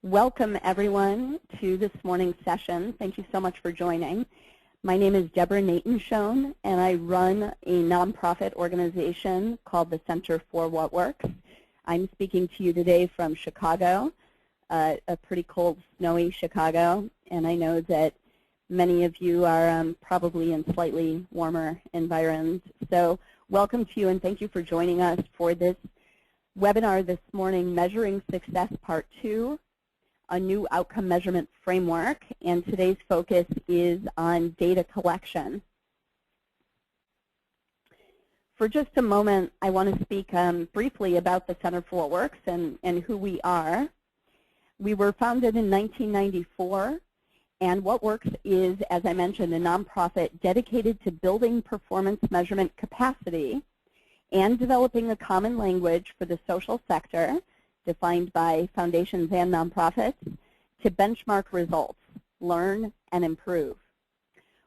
Welcome, everyone, to this morning's session. Thank you so much for joining. My name is Deborah Nathan-Schoen, and I run a nonprofit organization called the Center for What Works. I'm speaking to you today from Chicago, a pretty cold, snowy Chicago, and I know that many of you are probably in slightly warmer environs. So welcome to you, and thank you for joining us for this webinar this morning, Measuring Success Part 2, a new outcome measurement framework, and today's focus is on data collection. For just a moment, I want to speak briefly about the Center for What Works and who we are. We were founded in 1994, and What Works is, as I mentioned, a nonprofit dedicated to building performance measurement capacity and developing a common language for the social sector, defined by foundations and nonprofits, to benchmark results, learn, and improve.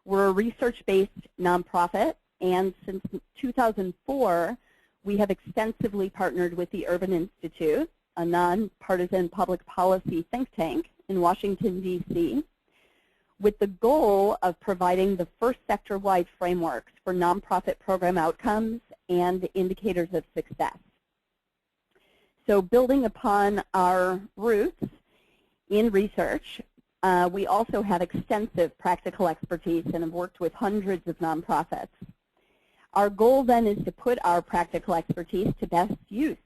We're a research-based nonprofit, and since 2004, we have extensively partnered with the Urban Institute, a nonpartisan public policy think tank in Washington, D.C., with the goal of providing the first sector-wide frameworks for nonprofit program outcomes and indicators of success. So building upon our roots in research, we also have extensive practical expertise and have worked with hundreds of nonprofits. Our goal then is to put our practical expertise to best use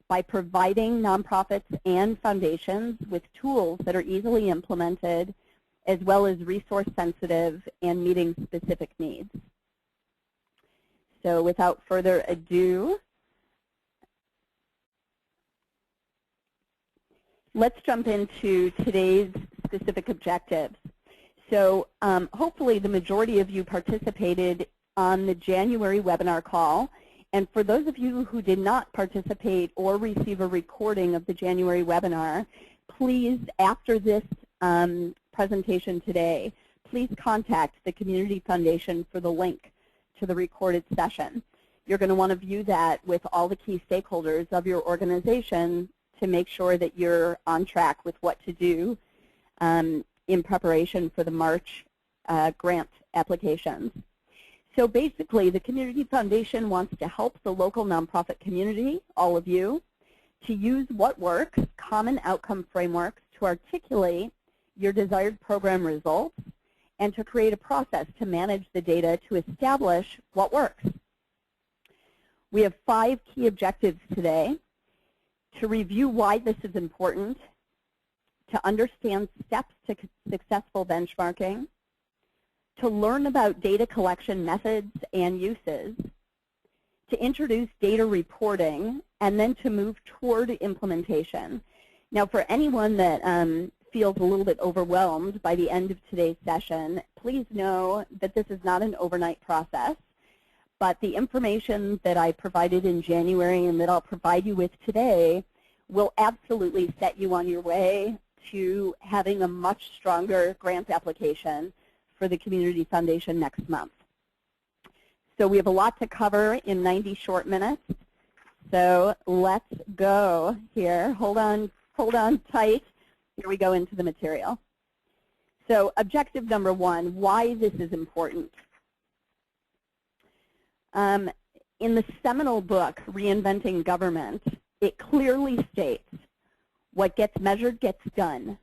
by providing nonprofits and foundations with tools that are easily implemented, as well as resource sensitive and meeting specific needs. So without further ado, let's jump into today's specific objectives. So hopefully the majority of you participated on the January webinar call. And for those of you who did not participate or receive a recording of the January webinar, please, after this presentation today, please contact the Community Foundation for the link to the recorded session. You're going to want to view that with all the key stakeholders of your organization to make sure that you're on track with what to do in preparation for the March grant applications. So basically, the Community Foundation wants to help the local nonprofit community, all of you, to use What Works common outcome frameworks to articulate your desired program results and to create a process to manage the data to establish what works. We have 5 key objectives today: to review why this is important, to understand steps to successful benchmarking, to learn about data collection methods and uses, to introduce data reporting, and then to move toward implementation. Now, for anyone that feels a little bit overwhelmed by the end of today's session, please know that this is not an overnight process, but the information that I provided in January and that I'll provide you with today will absolutely set you on your way to having a much stronger grant application for the Community Foundation next month. So we have a lot to cover in 90 short minutes. So let's go here. Hold on tight. Here we go into the material. So objective number 1, why this is important. In the seminal book, Reinventing Government, it clearly states, what gets measured gets done.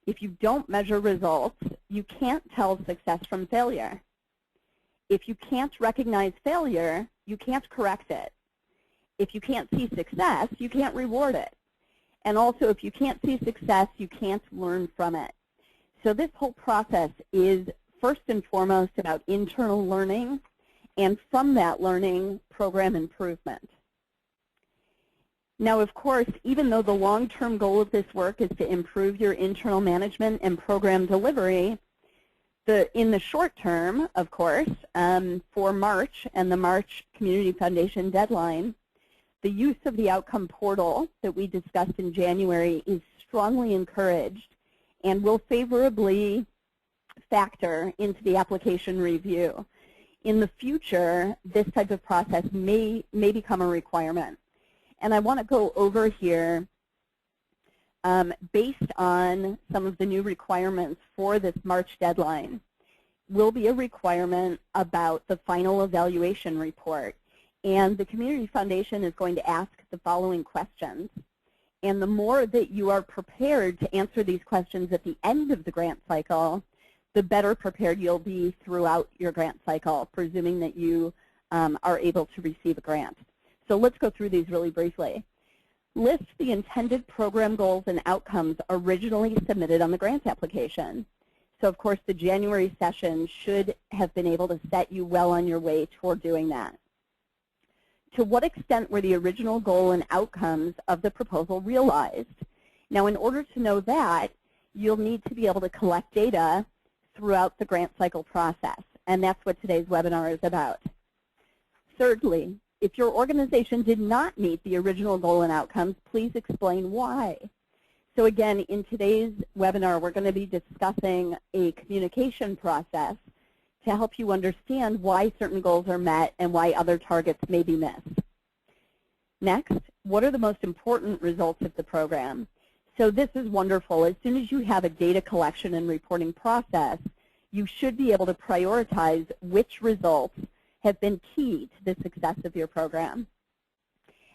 If you don't measure results, you can't tell success from failure. If you can't recognize failure, you can't correct it. If you can't see success, you can't reward it. And also, if you can't see success, you can't learn from it. So this whole process is first and foremost about internal learning, and from that learning, program improvement. Now, of course, even though the long-term goal of this work is to improve your internal management and program delivery, in the short term, of course, for March and the March Community Foundation deadline, the use of the outcome portal that we discussed in January is strongly encouraged and will favorably factor into the application review. In the future, this type of process may become a requirement. And I want to go over here based on some of the new requirements for this March deadline, will be a requirement about the final evaluation report. And the Community Foundation is going to ask the following questions. And the more that you are prepared to answer these questions at the end of the grant cycle, the better prepared you'll be throughout your grant cycle, presuming that you are able to receive a grant. So let's go through these really briefly. List the intended program goals and outcomes originally submitted on the grant application. So of course the January session should have been able to set you well on your way toward doing that. To what extent were the original goal and outcomes of the proposal realized? Now in order to know that, you'll need to be able to collect data throughout the grant cycle process, and that's what today's webinar is about. Thirdly, if your organization did not meet the original goal and outcomes, please explain why. So again, in today's webinar, we're going to be discussing a communication process to help you understand why certain goals are met and why other targets may be missed. Next, what are the most important results of the program? So this is wonderful. As soon as you have a data collection and reporting process, you should be able to prioritize which results have been key to the success of your program.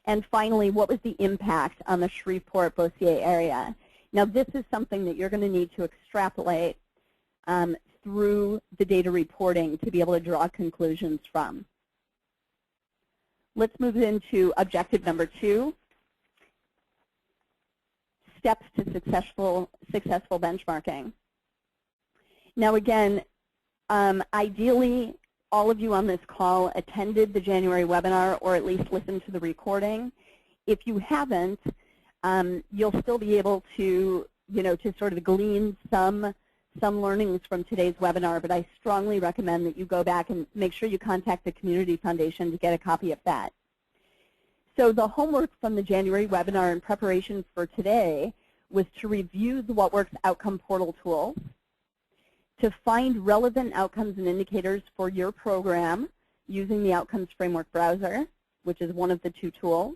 And finally, what was the impact on the Shreveport-Bossier area? Now this is something that you're going to need to extrapolate through the data reporting to be able to draw conclusions from. Let's move into objective number 2, steps to successful benchmarking. Now again, ideally, all of you on this call attended the January webinar or at least listened to the recording. If you haven't, you'll still be able to, to sort of glean some learnings from today's webinar, but I strongly recommend that you go back and make sure you contact the Community Foundation to get a copy of that. So the homework from the January webinar in preparation for today was to review the What Works Outcome Portal tools, to find relevant outcomes and indicators for your program using the Outcomes Framework browser, which is one of the 2 tools.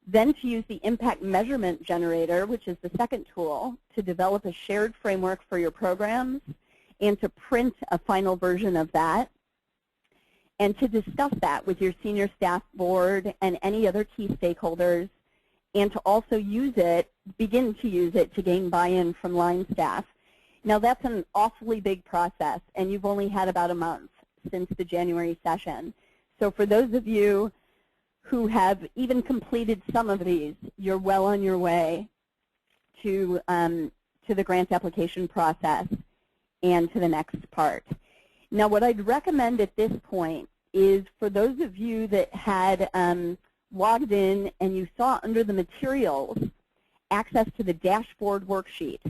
Then to use the Impact Measurement Generator, which is the second tool, to develop a shared framework for your programs and to print a final version of that, and to discuss that with your senior staff board and any other key stakeholders, and to also begin to use it to gain buy-in from line staff. Now that's an awfully big process, and you've only had about a month since the January session. So for those of you who have even completed some of these, you're well on your way to the grant application process and to the next part. Now what I'd recommend at this point is for those of you that had logged in and you saw under the materials access to the dashboard worksheet,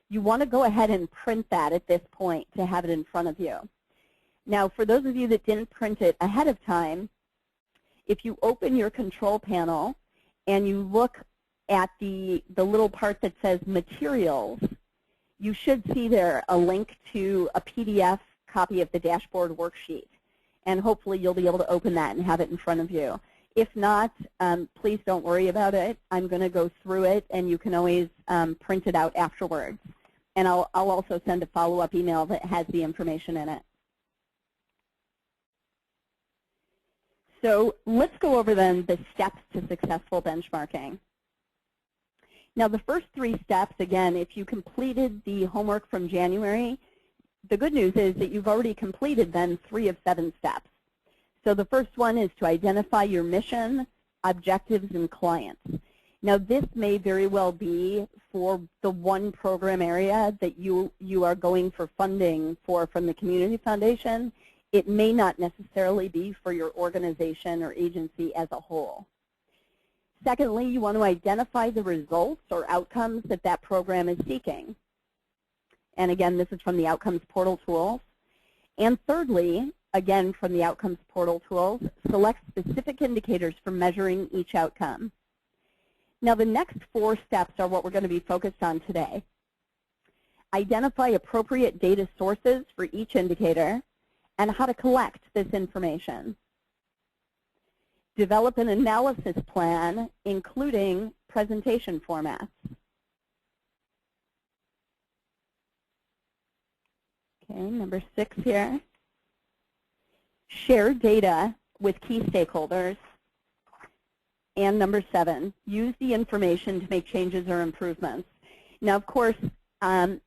you want to go ahead and print that at this point to have it in front of you. Now, for those of you that didn't print it ahead of time, if you open your control panel and you look at the little part that says Materials, you should see there a link to a PDF copy of the dashboard worksheet. And hopefully you'll be able to open that and have it in front of you. If not, please don't worry about it. I'm going to go through it, and you can always print it out afterwards. And I'll also send a follow-up email that has the information in it. So let's go over then the steps to successful benchmarking. Now the first 3 steps, again, if you completed the homework from January, the good news is that you've already completed then 3 of 7 steps. So the first one is to identify your mission, objectives, and clients. Now this may very well be for the one program area that you are going for funding for from the Community Foundation. It may not necessarily be for your organization or agency as a whole. Secondly, you want to identify the results or outcomes that that program is seeking. And again, this is from the Outcomes Portal tools. And thirdly, again from the Outcomes Portal tools, select specific indicators for measuring each outcome. Now the next 4 steps are what we're going to be focused on today. Identify appropriate data sources for each indicator and how to collect this information. Develop an analysis plan, including presentation formats. Okay, number 6 here. Share data with key stakeholders. And number 7, use the information to make changes or improvements. Now, of course,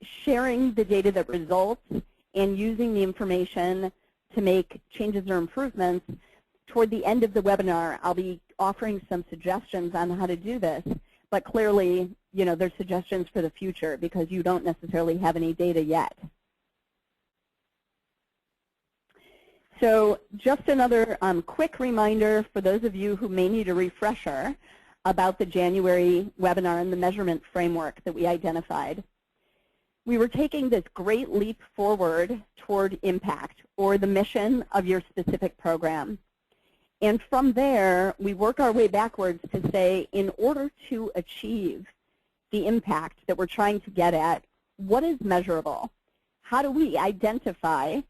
sharing the data that results and using the information to make changes or improvements, toward the end of the webinar, I'll be offering some suggestions on how to do this. But clearly, you know, there's suggestions for the future because you don't necessarily have any data yet. So just another quick reminder for those of you who may need a refresher about the January webinar and the measurement framework that we identified. We were taking this great leap forward toward impact, or the mission of your specific program. And from there, we work our way backwards to say, in order to achieve the impact that we're trying to get at, what is measurable? How do we identify,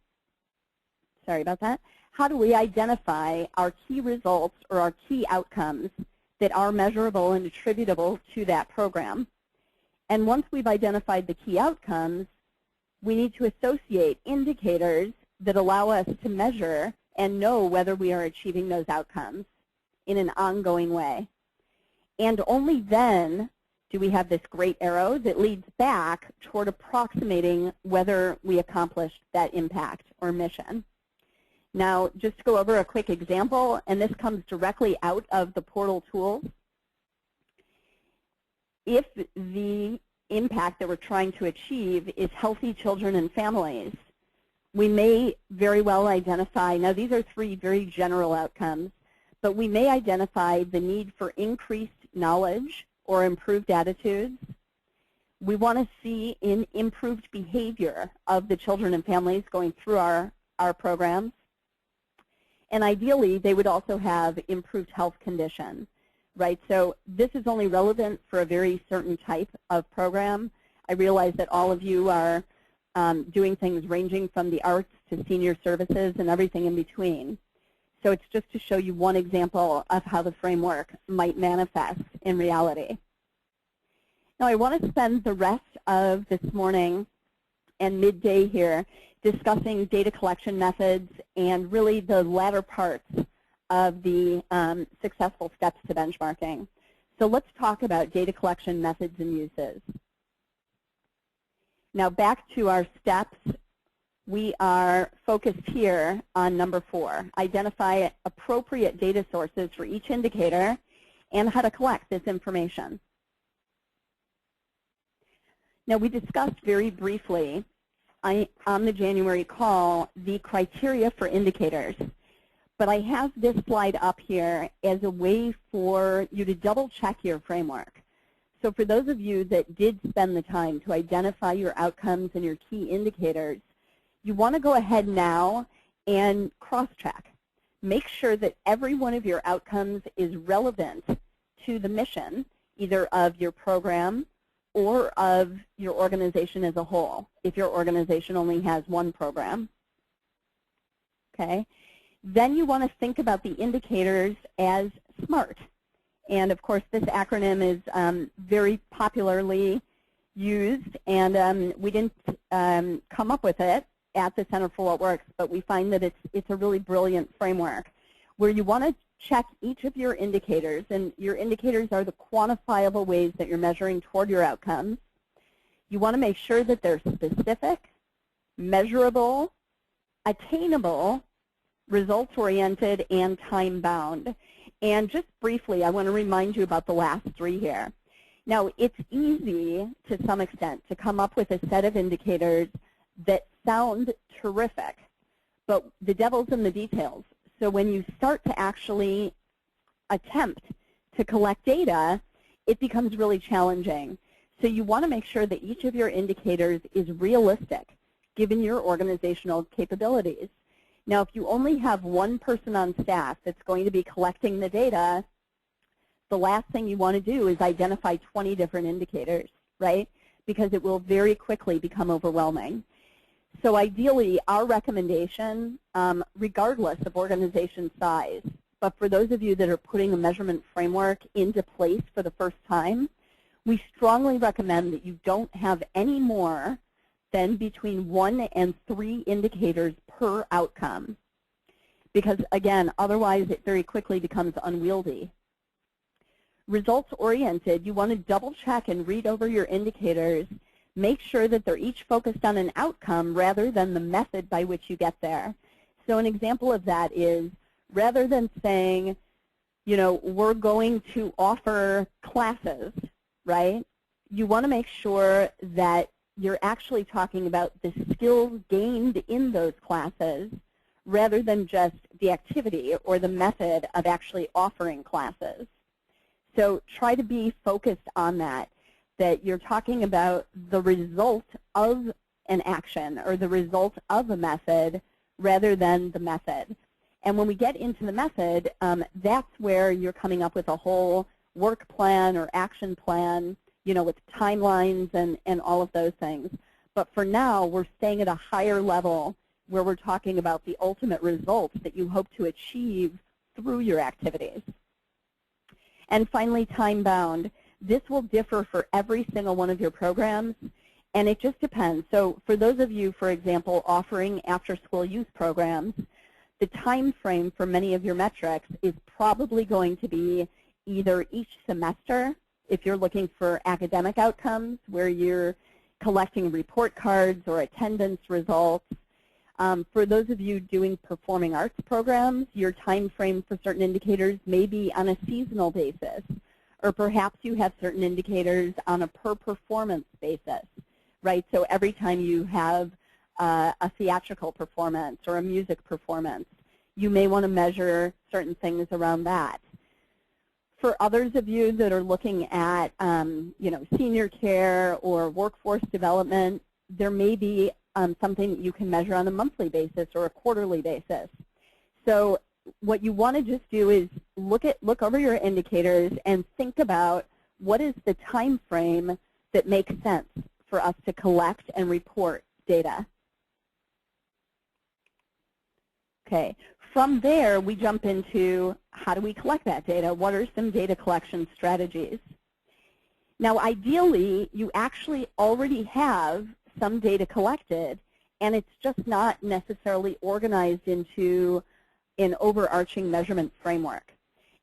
how do we identify our key results or our key outcomes that are measurable and attributable to that program? And once we've identified the key outcomes, we need to associate indicators that allow us to measure and know whether we are achieving those outcomes in an ongoing way. And only then do we have this great arrow that leads back toward approximating whether we accomplished that impact or mission. Now, just to go over a quick example, and this comes directly out of the portal tools. If the impact that we're trying to achieve is healthy children and families, we may very well identify, now these are 3 very general outcomes, but we may identify the need for increased knowledge or improved attitudes. We want to see an improved behavior of the children and families going through our programs. And ideally, they would also have improved health condition, right? So this is only relevant for a very certain type of program. I realize that all of you are doing things ranging from the arts to senior services and everything in between. So it's just to show you one example of how the framework might manifest in reality. Now, I want to spend the rest of this morning and midday here discussing data collection methods and really the latter parts of the successful steps to benchmarking. So let's talk about data collection methods and uses. Now back to our steps, we are focused here on number 4, identify appropriate data sources for each indicator and how to collect this information. Now we discussed very briefly on the January call the criteria for indicators, but I have this slide up here as a way for you to double check your framework. So for those of you that did spend the time to identify your outcomes and your key indicators, you want to go ahead now and cross-check. Make sure that every one of your outcomes is relevant to the mission, either of your program or of your organization as a whole, if your organization only has one program. Okay? Then you want to think about the indicators as SMART. And of course, this acronym is very popularly used, and we didn't come up with it at the Center for What Works, but we find that it's a really brilliant framework where you want to check each of your indicators, and your indicators are the quantifiable ways that you're measuring toward your outcomes. You want to make sure that they're specific, measurable, attainable, results-oriented, and time-bound. And just briefly, I want to remind you about the last 3 here. Now, it's easy to some extent to come up with a set of indicators that sound terrific, but the devil's in the details. So when you start to actually attempt to collect data, it becomes really challenging. So you want to make sure that each of your indicators is realistic, given your organizational capabilities. Now, if you only have one person on staff that's going to be collecting the data, the last thing you want to do is identify 20 different indicators, right? Because it will very quickly become overwhelming. So ideally, our recommendation, regardless of organization size, but for those of you that are putting a measurement framework into place for the first time, we strongly recommend that you don't have any more then between 1 and 3 indicators per outcome. Because, again, otherwise it very quickly becomes unwieldy. Results-oriented, you want to double-check and read over your indicators. Make sure that they're each focused on an outcome rather than the method by which you get there. So an example of that is, rather than saying, you know, we're going to offer classes, right? You want to make sure that you're actually talking about the skills gained in those classes rather than just the activity or the method of actually offering classes. So try to be focused on that you're talking about the result of an action or the result of a method rather than the method. And when we get into the method, that's where you're coming up with a whole work plan or action plan, you know, with timelines and all of those things. But for now, we're staying at a higher level where we're talking about the ultimate results that you hope to achieve through your activities. And finally, time-bound. This will differ for every single one of your programs, and it just depends. So for those of you, for example, offering after-school youth programs, the time frame for many of your metrics is probably going to be either each semester, if you're looking for academic outcomes, where you're collecting report cards or attendance results. For those of you doing performing arts programs, your time frame for certain indicators may be on a seasonal basis, or perhaps you have certain indicators on a per performance basis, right? So every time you have a theatrical performance or a music performance, you may want to measure certain things around that. For others of you that are looking at you know, senior care or workforce development, there may be something that you can measure on a monthly basis or a quarterly basis. So what you want to just do is look over your indicators and think about what is the time frame that makes sense for us to collect and report data. Okay. From there, we jump into how do we collect that data? What are some data collection strategies? Now, ideally, you actually already have some data collected, and it's just not necessarily organized into an overarching measurement framework.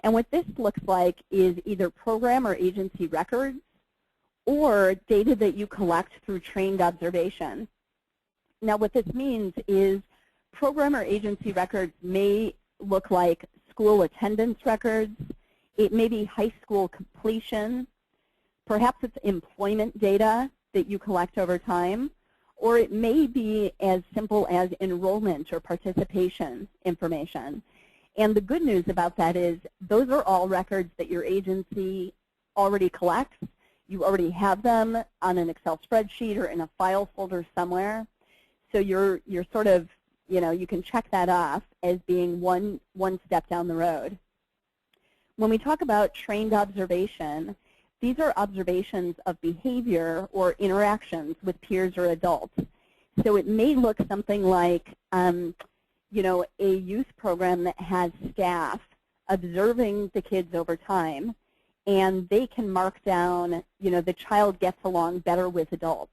And what this looks like is either program or agency records or data that you collect through trained observation. Now, what this means is program or agency records may look like school attendance records. It may be high school completion. Perhaps it's employment data that you collect over time. Or it may be as simple as enrollment or participation information. And the good news about that is those are all records that your agency already collects. You already have them on an Excel spreadsheet or in a file folder somewhere. So you're sort of, you know, you can check that off as being one step down the road. When we talk about trained observation, these are observations of behavior or interactions with peers or adults. So it may look something like, you know, a youth program that has staff observing the kids over time, and they can mark down, you know, the child gets along better with adults.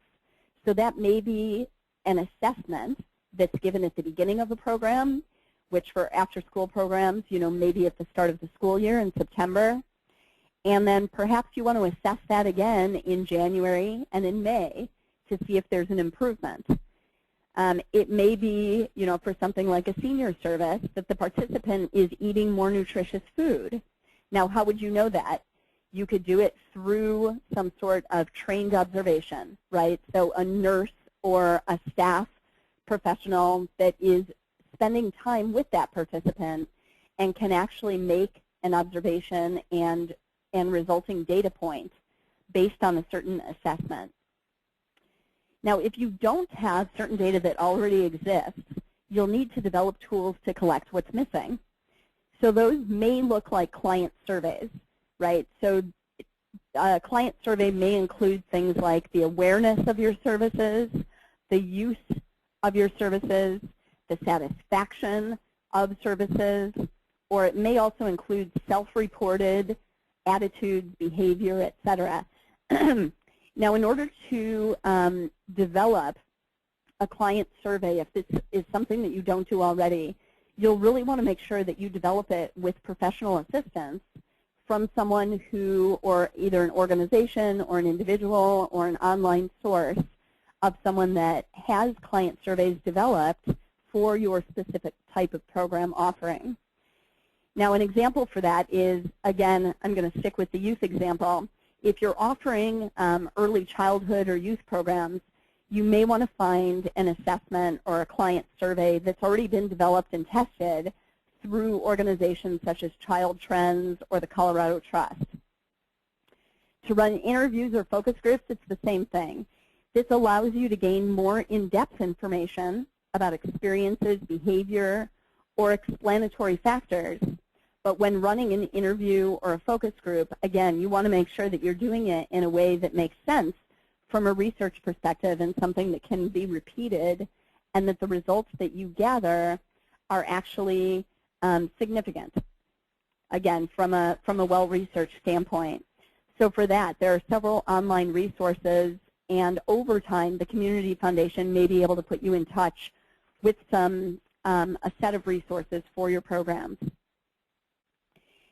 So that may be an assessment that's given at the beginning of the program, which for after-school programs, you know, maybe at the start of the school year in September. And then perhaps you want to assess that again in January and in May to see if there's an improvement. It may be, you know, for something like a senior service that the participant is eating more nutritious food. Now, how would you know that? You could do it through some sort of trained observation, right? So a nurse or a staff professional that is spending time with that participant and can actually make an observation and resulting data point based on a certain assessment. Now, if you don't have certain data that already exists, you'll need to develop tools to collect what's missing. So those may look like client surveys, right? So a client survey may include things like the awareness of your services, the use of your services, the satisfaction of services, or it may also include self-reported attitudes, behavior, et cetera. Now, in order to develop a client survey, if this is something that you don't do already, you'll really want to make sure that you develop it with professional assistance from someone who, or either an organization or an individual or an online source of someone that has client surveys developed for your specific type of program offering. Now, an example for that is, again, I'm going to stick with the youth example. If you're offering early childhood or youth programs, you may want to find an assessment or a client survey that's already been developed and tested through organizations such as Child Trends or the Colorado Trust. To run interviews or focus groups, it's the same thing. This allows you to gain more in-depth information about experiences, behavior, or explanatory factors. But when running an interview or a focus group, again, you want to make sure that you're doing it in a way that makes sense from a research perspective and something that can be repeated, and that the results that you gather are actually significant, again, from a well-researched standpoint. So for that, there are several online resources, and over time, the Community Foundation may be able to put you in touch with a set of resources for your programs.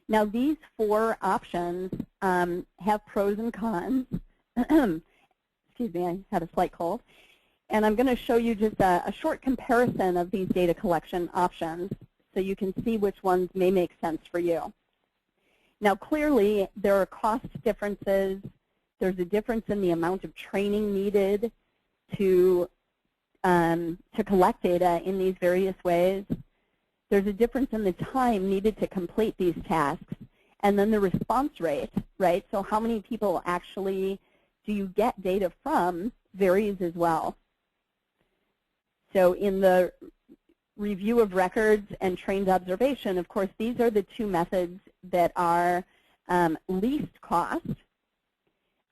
Now, these 4 options have pros and cons. Excuse me, I had a slight cold. And I'm going to show you just a short comparison of these data collection options so you can see which ones may make sense for you. Now, clearly, there are cost differences. There's a difference in the amount of training needed to collect data in these various ways. There's a difference in the time needed to complete these tasks, and then the response rate, right? So how many people actually do you get data from varies as well. So in the review of records and trained observation, of course, these are the 2 methods that are least cost.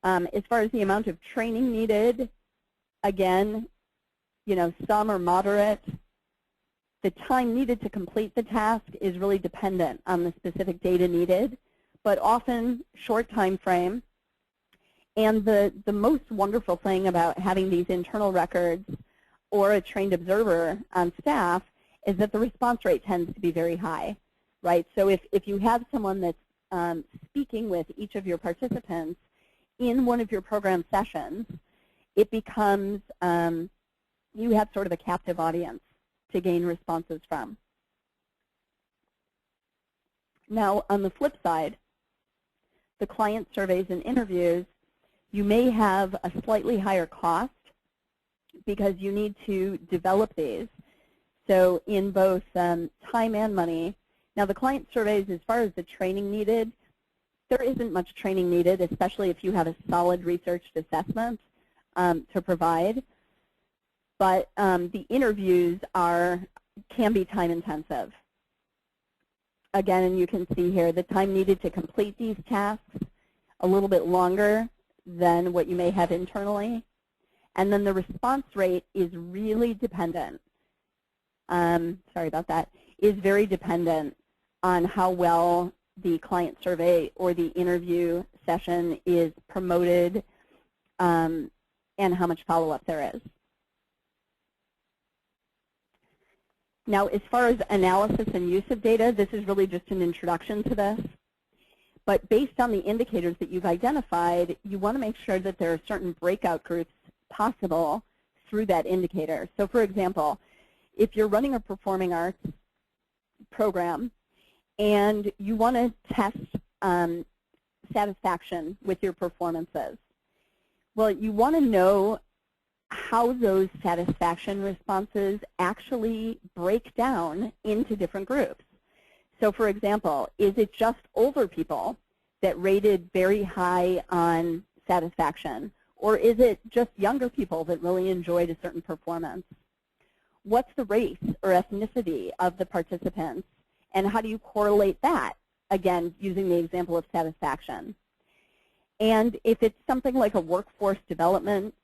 As far as the amount of training needed, again, you know, some are moderate. The time needed to complete the task is really dependent on the specific data needed, but often short time frame. And the most wonderful thing about having these internal records or a trained observer on staff is that the response rate tends to be very high, right? So if you have someone that's speaking with each of your participants in one of your program sessions, it becomes, you have sort of a captive audience to gain responses from. Now, on the flip side, the client surveys and interviews, you may have a slightly higher cost because you need to develop these. So in both time and money. Now, the client surveys, as far as the training needed, there isn't much training needed, especially if you have a solid researched assessment to provide. But the interviews can be time intensive. Again, and you can see here the time needed to complete these tasks a little bit longer than what you may have internally. And then the response rate is really dependent. Sorry about that. Is very dependent on how well the client survey or the interview session is promoted and how much follow-up there is. Now, as far as analysis and use of data, this is really just an introduction to this. But based on the indicators that you've identified, you want to make sure that there are certain breakout groups possible through that indicator. So, for example, if you're running a performing arts program and you want to test satisfaction with your performances, well, you want to know how those satisfaction responses actually break down into different groups. So, for example, is it just older people that rated very high on satisfaction, or is it just younger people that really enjoyed a certain performance? What's the race or ethnicity of the participants, and how do you correlate that, again, using the example of satisfaction? And if it's something like a workforce development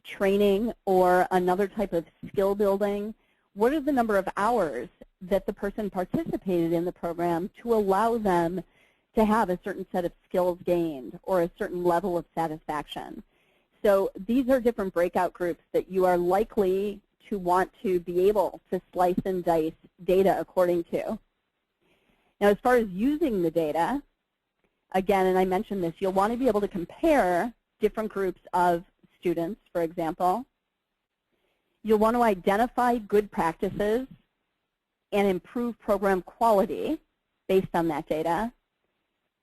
training or another type of skill building, what are the number of hours that the person participated in the program to allow them to have a certain set of skills gained or a certain level of satisfaction? So these are different breakout groups that you are likely to want to be able to slice and dice data according to. Now, as far as using the data, again, and I mentioned this, you'll want to be able to compare different groups of students, for example. You'll want to identify good practices and improve program quality based on that data.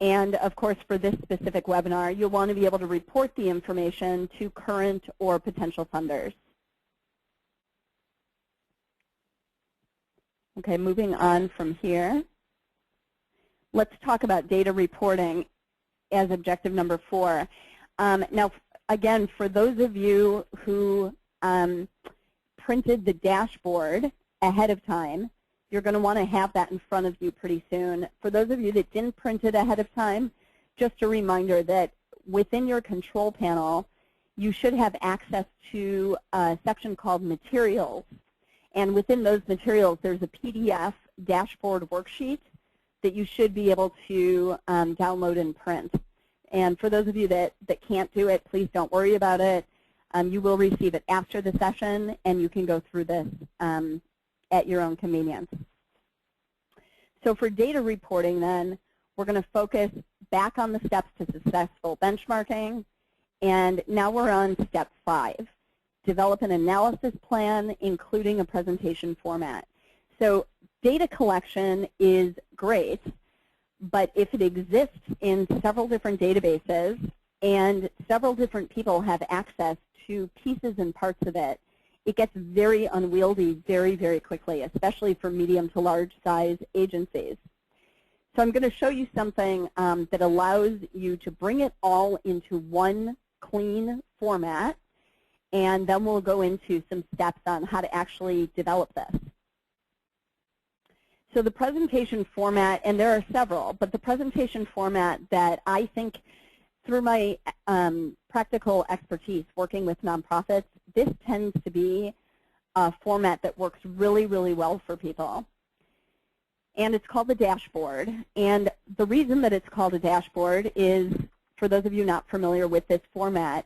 And, of course, for this specific webinar, you'll want to be able to report the information to current or potential funders. Okay, moving on from here. Let's talk about data reporting as objective number 4. Now, again, for those of you who printed the dashboard ahead of time, you're going to want to have that in front of you pretty soon. For those of you that didn't print it ahead of time, just a reminder that within your control panel, you should have access to a section called Materials. And within those materials, there's a PDF dashboard worksheet that you should be able to download and print. And for those of you that can't do it, please don't worry about it. You will receive it after the session, and you can go through this at your own convenience. So for data reporting then, we're going to focus back on the steps to successful benchmarking. And now we're on step 5, develop an analysis plan, including a presentation format. So data collection is great, but if it exists in several different databases and several different people have access to pieces and parts of it, it gets very unwieldy very, very quickly, especially for medium to large size agencies. So I'm going to show you something that allows you to bring it all into one clean format, and then we'll go into some steps on how to actually develop this. So the presentation format, and there are several, but the presentation format that I think through my practical expertise working with nonprofits, this tends to be a format that works really, really well for people. And it's called the dashboard. And the reason that it's called a dashboard is, for those of you not familiar with this format,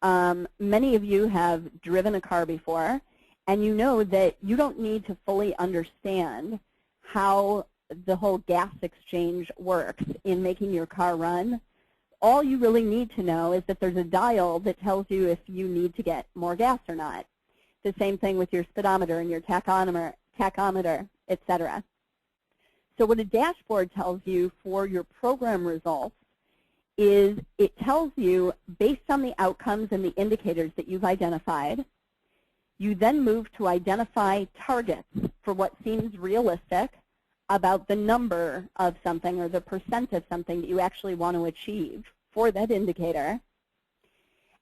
many of you have driven a car before, and you know that you don't need to fully understand how the whole gas exchange works in making your car run. All you really need to know is that there's a dial that tells you if you need to get more gas or not. The same thing with your speedometer and your tachometer, etc. So what a dashboard tells you for your program results is it tells you, based on the outcomes and the indicators that you've identified, you then move to identify targets for what seems realistic about the number of something or the percent of something that you actually want to achieve for that indicator.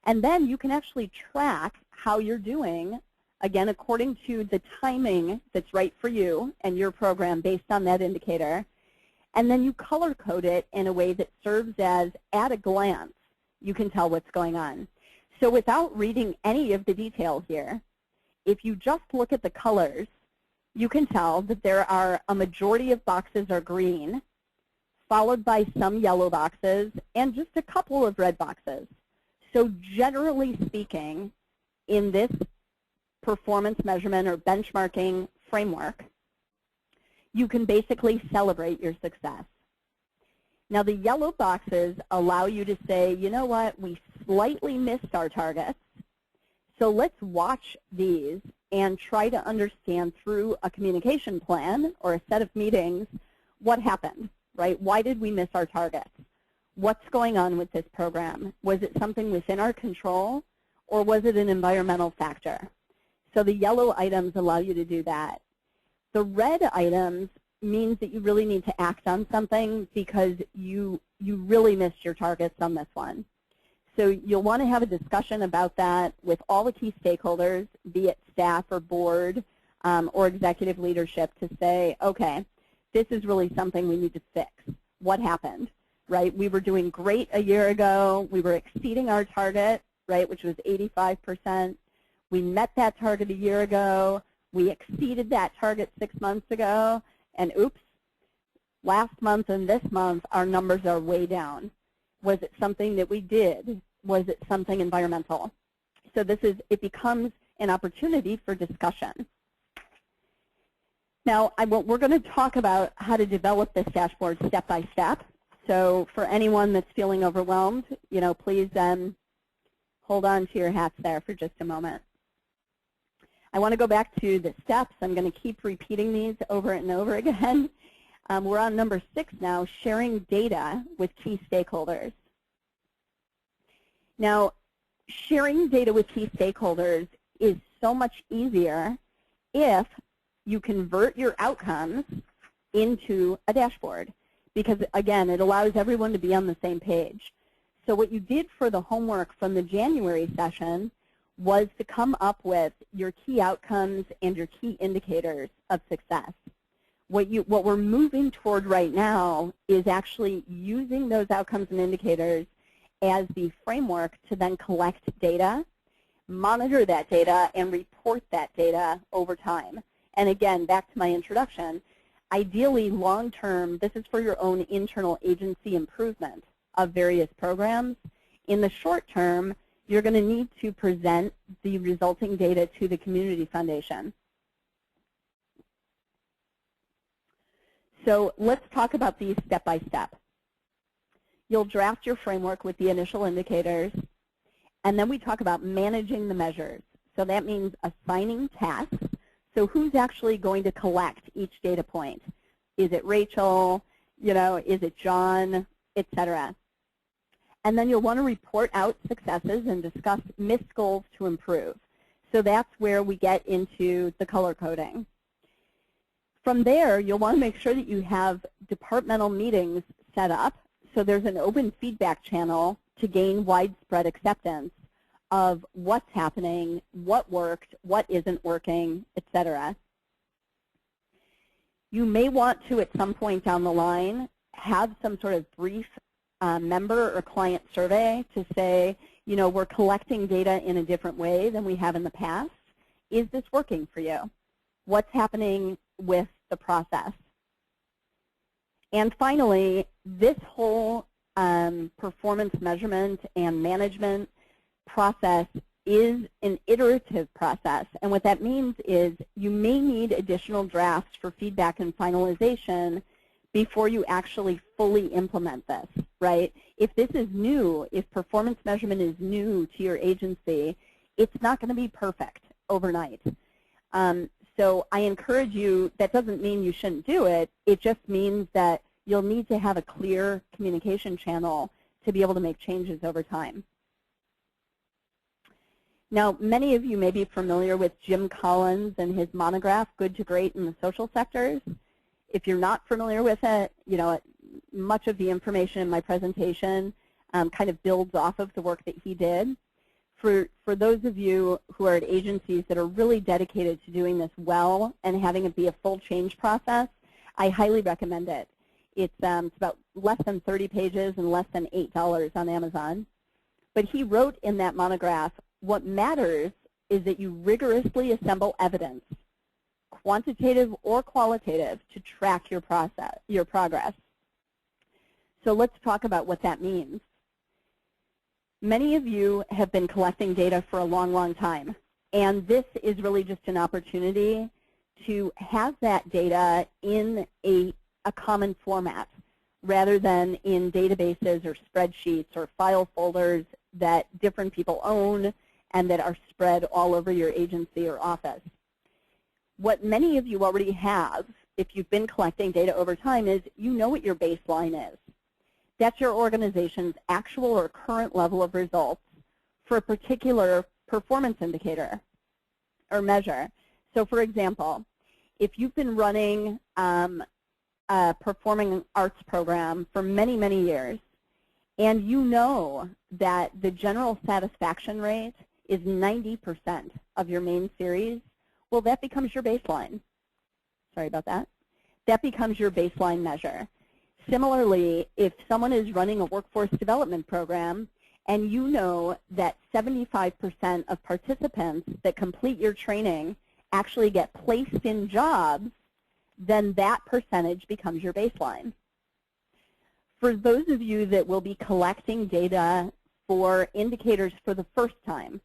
And then you can actually track how you're doing, again, according to the timing that's right for you and your program based on that indicator. And then you color code it in a way that serves as, at a glance, you can tell what's going on. So without reading any of the detail here, if you just look at the colors, you can tell that there are a majority of boxes are green, followed by some yellow boxes, and just a couple of red boxes. So generally speaking, in this performance measurement or benchmarking framework, you can basically celebrate your success. Now, the yellow boxes allow you to say, you know what, we slightly missed our targets, so let's watch these and try to understand through a communication plan or a set of meetings what happened, right? Why did we miss our targets? What's going on with this program? Was it something within our control, or was it an environmental factor? So the yellow items allow you to do that. The red items means that you really need to act on something because you really missed your targets on this one. So you'll want to have a discussion about that with all the key stakeholders, be it staff or board or executive leadership, to say, okay, this is really something we need to fix. What happened, right? We were doing great a year ago. We were exceeding our target, right, which was 85%. We met that target a year ago. We exceeded that target 6 months ago. And oops, last month and this month, our numbers are way down. Was it something that we did? was it something environmental? So it becomes an opportunity for discussion. Now, we're going to talk about how to develop this dashboard step by step. So for anyone that's feeling overwhelmed, please hold on to your hats there for just a moment. I want to go back to the steps. I'm going to keep repeating these over and over again. We're on number 6 now, sharing data with key stakeholders. Now, sharing data with key stakeholders is so much easier if you convert your outcomes into a dashboard, because, again, it allows everyone to be on the same page. So what you did for the homework from the January session was to come up with your key outcomes and your key indicators of success. What we're moving toward right now is actually using those outcomes and indicators as the framework to then collect data, monitor that data, and report that data over time. And again, back to my introduction, ideally long-term, this is for your own internal agency improvement of various programs. In the short term, you're going to need to present the resulting data to the Community Foundation. So let's talk about these step by step. You'll draft your framework with the initial indicators, and then we talk about managing the measures. So that means assigning tasks. So who's actually going to collect each data point? Is it Rachel? Is it John, etc.? And then you'll want to report out successes and discuss missed goals to improve. So that's where we get into the color coding. From there, you'll want to make sure that you have departmental meetings set up so there's an open feedback channel to gain widespread acceptance of what's happening, what worked, what isn't working, etc. You may want to, at some point down the line, have some sort of brief member or client survey to say, we're collecting data in a different way than we have in the past. Is this working for you? What's happening with the process? And finally, this whole performance measurement and management process is an iterative process. And what that means is you may need additional drafts for feedback and finalization before you actually fully implement this, right? If this is new, if performance measurement is new to your agency, it's not going to be perfect overnight. So I encourage you, that doesn't mean you shouldn't do it. It just means that you'll need to have a clear communication channel to be able to make changes over time. Now, many of you may be familiar with Jim Collins and his monograph, Good to Great in the Social Sectors. If you're not familiar with it, much of the information in my presentation kind of builds off of the work that he did. For those of you who are at agencies that are really dedicated to doing this well and having it be a full change process, I highly recommend it. It's about less than 30 pages and less than $8 on Amazon. But he wrote in that monograph, what matters is that you rigorously assemble evidence, quantitative or qualitative, to track your progress. So let's talk about what that means. Many of you have been collecting data for a long, long time, and this is really just an opportunity to have that data in a common format rather than in databases or spreadsheets or file folders that different people own and that are spread all over your agency or office. What many of you already have, if you've been collecting data over time, is you know what your baseline is. That's your organization's actual or current level of results for a particular performance indicator or measure. So for example, if you've been running a performing arts program for many, many years, and you know that the general satisfaction rate is 90% of your main series, well, that becomes your baseline. Sorry about that. That becomes your baseline measure. Similarly, if someone is running a workforce development program and you know that 75% of participants that complete your training actually get placed in jobs, then that percentage becomes your baseline. For those of you that will be collecting data for indicators for the first time.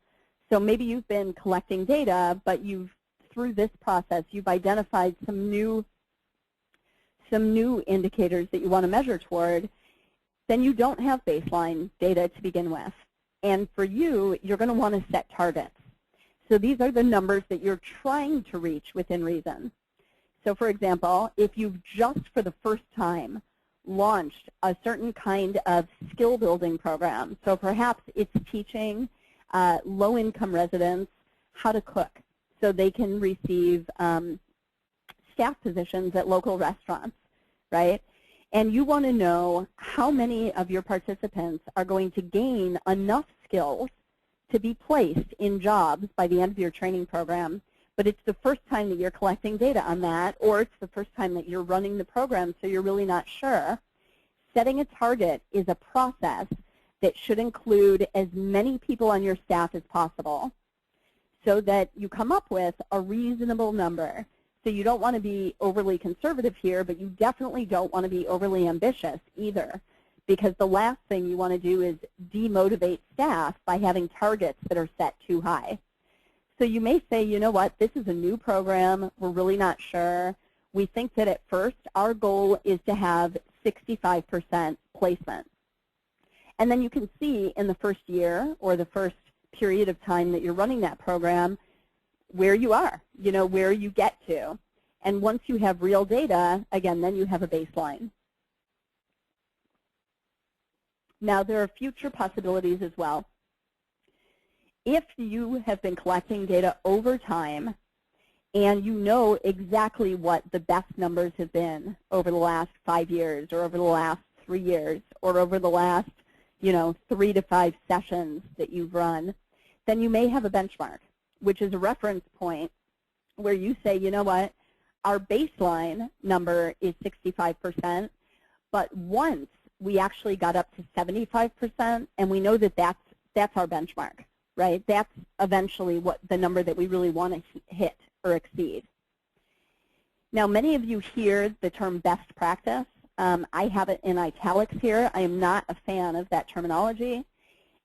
So maybe you've been collecting data, but through this process, you've identified some new indicators that you want to measure toward. Then you don't have baseline data to begin with. And for you, you're going to want to set targets. So these are the numbers that you're trying to reach within reason. So for example, if you've just for the first time launched a certain kind of skill building program, so perhaps it's teaching low-income residents how to cook so they can receive staff positions at local restaurants, right? And you want to know how many of your participants are going to gain enough skills to be placed in jobs by the end of your training program, but it's the first time that you're collecting data on that, or it's the first time that you're running the program, so you're really not sure. Setting a target is a process that should include as many people on your staff as possible so that you come up with a reasonable number. So you don't want to be overly conservative here, but you definitely don't want to be overly ambitious either, because the last thing you want to do is demotivate staff by having targets that are set too high. So you may say, you know what, this is a new program, we're really not sure. We think that at first our goal is to have 65% placement. And then you can see in the first year or the first period of time that you're running that program where you are, where you get to. And once you have real data, again, then you have a baseline. Now, there are future possibilities as well. If you have been collecting data over time and you know exactly what the best numbers have been over the last 5 years or over the last 3 years or over the last 3 to 5 sessions that you've run, then you may have a benchmark, which is a reference point where you say, you know what, our baseline number is 65%, but once we actually got up to 75%, and we know that that's our benchmark, right? That's eventually what the number that we really want to hit or exceed. Now, many of you hear the term best practice. I have it in italics here. I am not a fan of that terminology.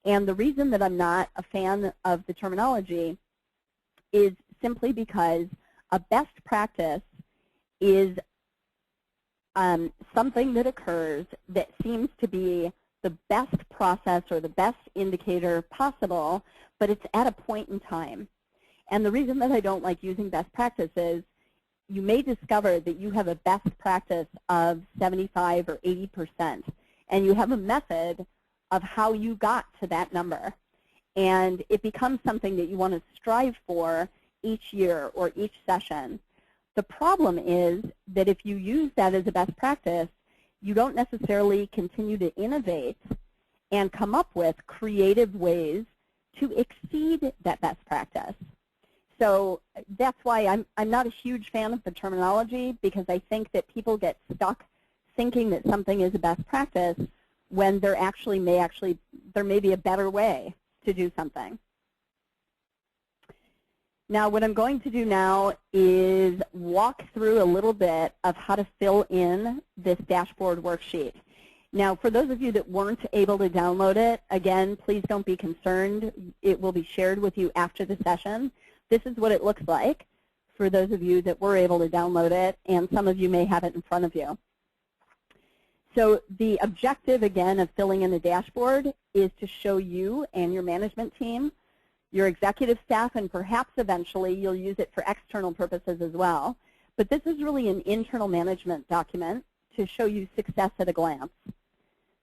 And the reason that I'm not a fan of the terminology is simply because a best practice is something that occurs that seems to be the best process or the best indicator possible, but it's at a point in time. And the reason that I don't like using best practice is you may discover that you have a best practice of 75 or 80%, and you have a method of how you got to that number. And it becomes something that you want to strive for each year or each session. The problem is that if you use that as a best practice, you don't necessarily continue to innovate and come up with creative ways to exceed that best practice. So that's why I'm not a huge fan of the terminology, because I think that people get stuck thinking that something is a best practice when there may be a better way to do something. Now, what I'm going to do now is walk through a little bit of how to fill in this dashboard worksheet. Now, for those of you that weren't able to download it, again, please don't be concerned. It will be shared with you after the session. This is what it looks like for those of you that were able to download it, and some of you may have it in front of you. So the objective, again, of filling in the dashboard is to show you and your management team, your executive staff, and perhaps eventually you'll use it for external purposes as well. But this is really an internal management document to show you success at a glance.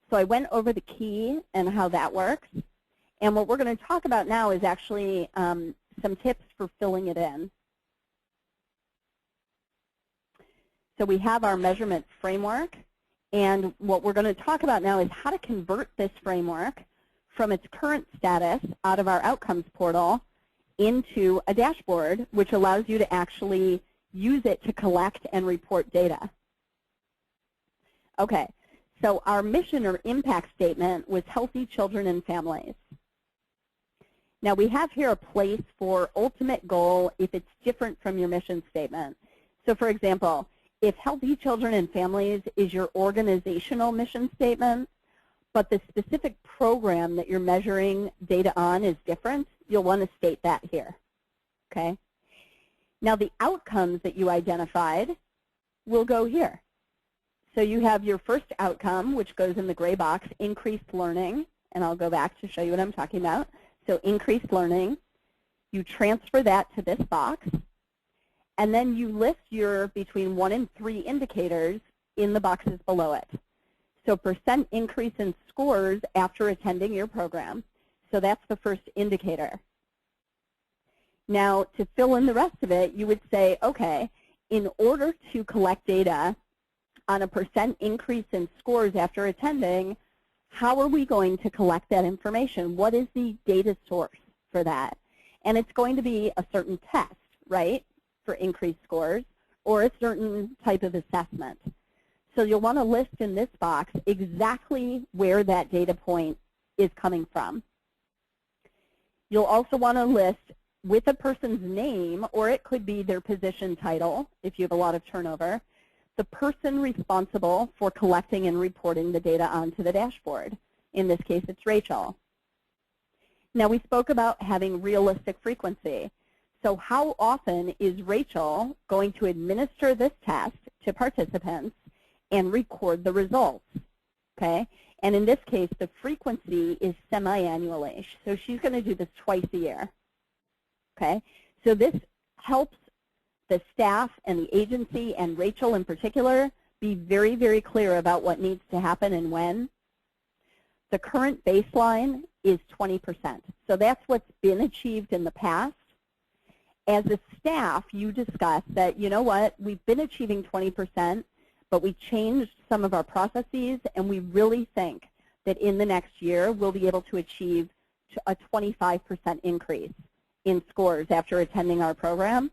So I went over the key and how that works. And what we're going to talk about now is actually some tips for filling it in. So we have our measurement framework. And what we're going to talk about now is how to convert this framework from its current status out of our outcomes portal into a dashboard, which allows you to actually use it to collect and report data. Okay, so our mission or impact statement was healthy children and families. Now we have here a place for ultimate goal if it's different from your mission statement. So for example, if healthy children and families is your organizational mission statement, but the specific program that you're measuring data on is different, you'll want to state that here. Okay? Now the outcomes that you identified will go here. So you have your first outcome, which goes in the gray box, increased learning, and I'll go back to show you what I'm talking about. So increased learning, you transfer that to this box, and then you list your between 1 and 3 indicators in the boxes below it. So percent increase in scores after attending your program. So that's the first indicator. Now, to fill in the rest of it, you would say, okay, in order to collect data on a percent increase in scores after attending, how are we going to collect that information? What is the data source for that? And it's going to be a certain test, right, for increased scores, or a certain type of assessment. So you'll want to list in this box exactly where that data point is coming from. You'll also want to list with a person's name, or it could be their position title if you have a lot of turnover, the person responsible for collecting and reporting the data onto the dashboard. In this case, it's Rachel. Now, we spoke about having realistic frequency. So how often is Rachel going to administer this test to participants and record the results? Okay? And in this case, the frequency is semi-annually. So she's going to do this twice a year. Okay? So this helps the staff and the agency, and Rachel in particular, be very, very clear about what needs to happen and when. The current baseline is 20%. So that's what's been achieved in the past. As a staff, you discuss that, you know what, we've been achieving 20%, but we changed some of our processes, and we really think that in the next year we'll be able to achieve a 25% increase in scores after attending our program.